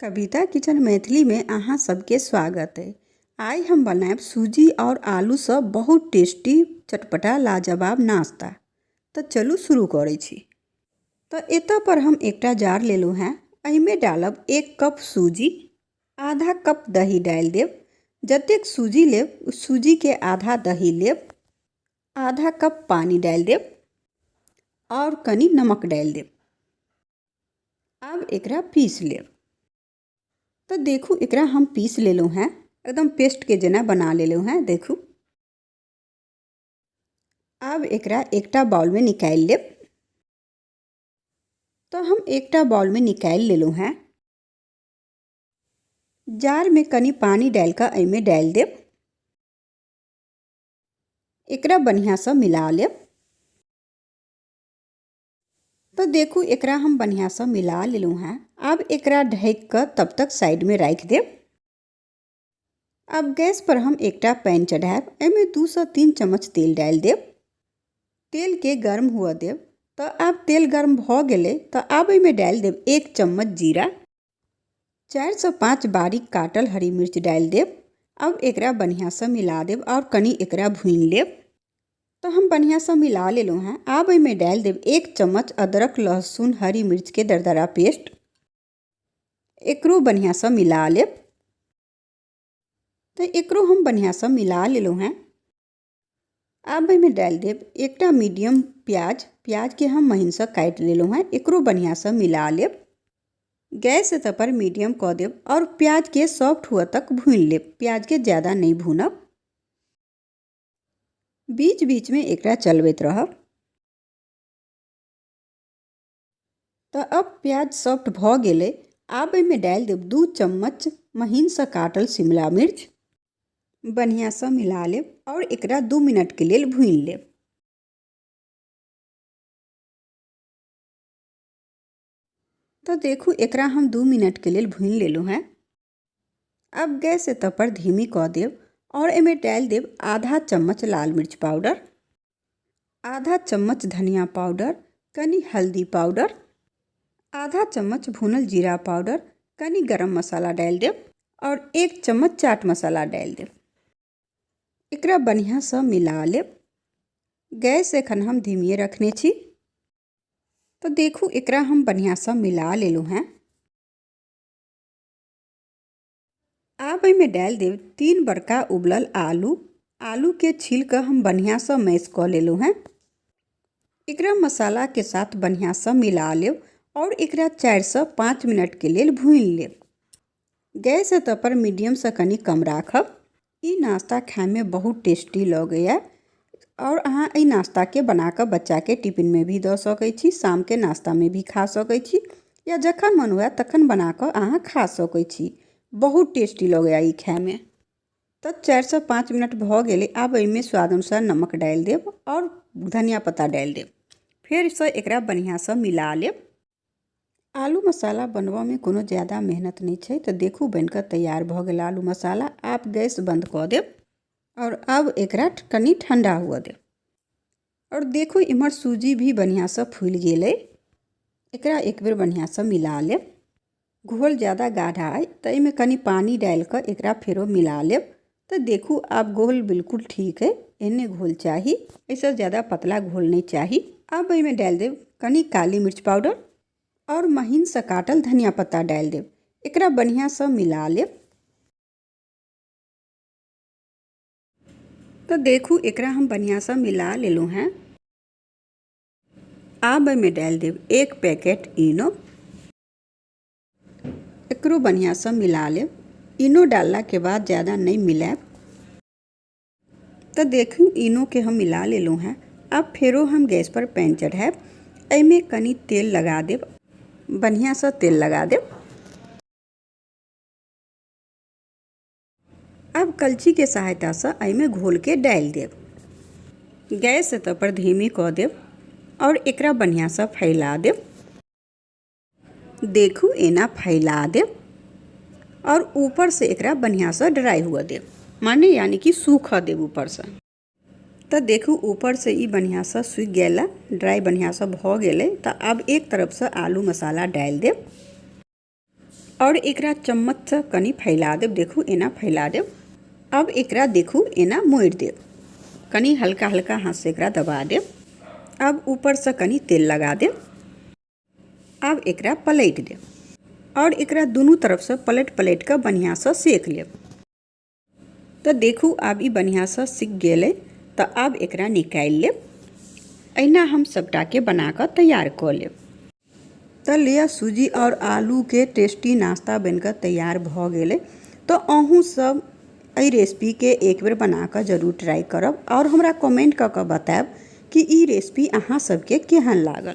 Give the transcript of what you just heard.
कविता kitchen Maithili में अहाँ सबके स्वागत है। आइ हम बनाएब सूजी और आलू से बहुत टेस्टी चटपटा लाजवाब नाश्ता। तो चलू शुरू करै छी। तो एतऽ पर हम एकटा जार लेलू हैं। एहिमे डालब 1 कप सूजी, आधा कप दही डाल देब। जतेक सूजी लेब सूजी के आधा दही लेब, आधा कप पानी डाल देब और कनी नमक डाल देब। अब एकरा पीस लेब। तो देखू एकरा हम पीस लेलू हैं, एकदम पेस्ट के जना बना लेलू हैं। देखू अब एकरा एकटा बाउल में निकाल लेब। तो हम एकटा बाउल में निकाल लेलू हैं। जार में कनी पानी डाल कर एमे डाल देब। एकरा बढ़िया से मिला लेब। तो देखू एकरा हम बढ़िया से मिला लेलू हैं। अब एकरा ढक कर तब तक साइड में रख देब। अब गैस पर हम एकटा पैन चढ़ाएब। एमे 2 से 3 चम्मच तेल डाल देब। तेल के गर्म हुआ देब। तो अब तेल गर्म भ गेले तो अब एमे डाल देब 1 चम्मच जीरा, 4 से 5 बारीक काटल हरी मिर्च डाल देब। अब एकरा बढ़िया से मिला देब और कनी एकरा भून लेब। तो हम बढ़िया से मिला लेलू हैं। अब एमे डाल देब 1 चम्मच अदरक लहसुन हरी मिर्च के दरदरा पेस्ट। एकरो बढ़िया से मिला लेब। तो एकरो हम बढ़िया से मिला लेलू हैं। अब एमे डाल देब एकटा मीडियम प्याज के हम महीन से काट लेलू हैं। एकरो बढ़िया से मिला लेब। गैस पर मीडियम कर देब और प्याज के सॉफ्ट हुआ तक भून लेब। प्याज के ज़्यादा नहीं भूनब। बीच बीच में एकरा चलबैत रहब। तो अब प्याज सॉफ्ट भ गेले। अब एमे डाल देब 2 चम्मच महीन से काटल शिमला मिर्च। बढ़िया से मिला लेब और एकरा 2 मिनट के लिए भून लेब। तो देखू एकरा हम 2 मिनट के लिए भून लेलू हैं। अब गैस पर धीमी कर देब और एमे डाल देब आधा चम्मच लाल मिर्च पाउडर, आधा चम्मच धनिया पाउडर, कनी हल्दी पाउडर, आधा चम्मच भुनल जीरा पाउडर, कनी गरम मसाला डाल देब और 1 चम्मच चाट मसाला डाल देब। एकरा बढ़िया से मिला लेब। गैस एखन हम धीमी रखने छी। तो देखू एकरा हम बढ़िया से मिला लेलू हैं। अब एमे डाल देब 3 बड़का उबलल आलू के छील कर हम बढ़िया से मैश कर लेलू हैं। एकरा मसाला के साथ बढ़िया से मिला लेब और एकरा 4 से 5 मिनट के लिए भून लेब। गैस पर मीडियम से कनी कम राखब। ई नाश्ता खाए में बहुत टेस्टी लगैया और अहाँ ई नाश्ता के बना कर बच्चा के टिफिन में भी दे सकै छी, शाम के नाश्ता में भी खा सकै छी या जखन मन हुए तखन बना कर अहाँ खा सकै छी। बहुत टेस्टी लगैया ई खाए में। तो 4 से 5 मिनट भ गेले। अब एमे स्वाद अनुसार नमक डाल देब और धनिया पत्ता डाल देब। फिर से एकरा बढ़िया से मिला लेब। आलू मसाला बनवा में कोनो ज़्यादा मेहनत नहीं है। तो देखू बनकर तैयार भ गेल आलू मसाला। आप गैस बंद कर देब और अब एकरा कनी ठंडा हुआ देब। और देखू इमर सूजी भी बढ़िया से फूल गेले। एकरा एक बेर बढ़िया से मिला लेब। घोल ज़्यादा गाढ़ा है तो इमे कनी पानी डाल कर एकरा फेरो मिला लेब। तो देखू अब घोल बिल्कुल ठीक है। एने घोल चाहिए, ऐसा ज़्यादा पतला घोल नहीं चाहिए। अब इमे डाल देब कनी काली मिर्च पाउडर और महीन से काटल धनिया पत्ता डाल देब। एकरा बढ़िया से मिला लेब। तो देखू एकरा हम बढ़िया से मिला लेलू हैं। अब में डाल देब 1 पैकेट इनो। एकरो बढ़िया से मिला लेब। इनो डालला के बाद ज़्यादा नहीं मिलाएब। तो देखू इनो के हम मिला लेलू हैं। अब फेरो हम गैस पर पैन चढ़ाएब। एमे कनी तेल लगा देब। बढ़िया से तेल लगा देब। अब कलछी के सहायता से एमे घोल के डाल देब। गैस पर धीमी कर देब और एकरा बढ़िया से फैला देब। देखू एना फैला देब और ऊपर से एकरा बढ़िया से ड्राई हुआ देब, माने यानी कि सूखा देब ऊपर से। तो देखू ऊपर से ई बढ़िया से सूख गेला, ड्राई बढ़िया से भ गेले। तो अब एक तरफ से आलू मसाला डाल देब। और एकरा चम्मच से कनी फैला देव। देखू एना फैला देव। अब एकरा देखू एना मोड़ देव। कनी हल्का हल्का हाथ से एकरा दबा देव। अब ऊपर से कनी तेल लगा देव। अब एकरा पलट देव और एकरा दोनों तरफ से पलट पलट कर बढ़िया से सेक लेव। तो देखू अब ई बढ़िया से सिक गए। तो अब एकरा निकाल लेव। अहिना हम सबटा के बना कर तैयार कर लेव। तो लिया सूजी और आलू के टेस्टी नाश्ता बनकर तैयार भ गेले। तो अहूँ सब एहि रेसिपी के एक बेर बना कर जरूर ट्राई करब और हमरा कमेंट क के बताएब कि ई रेसिपी अहाँ सबके केहन लागल।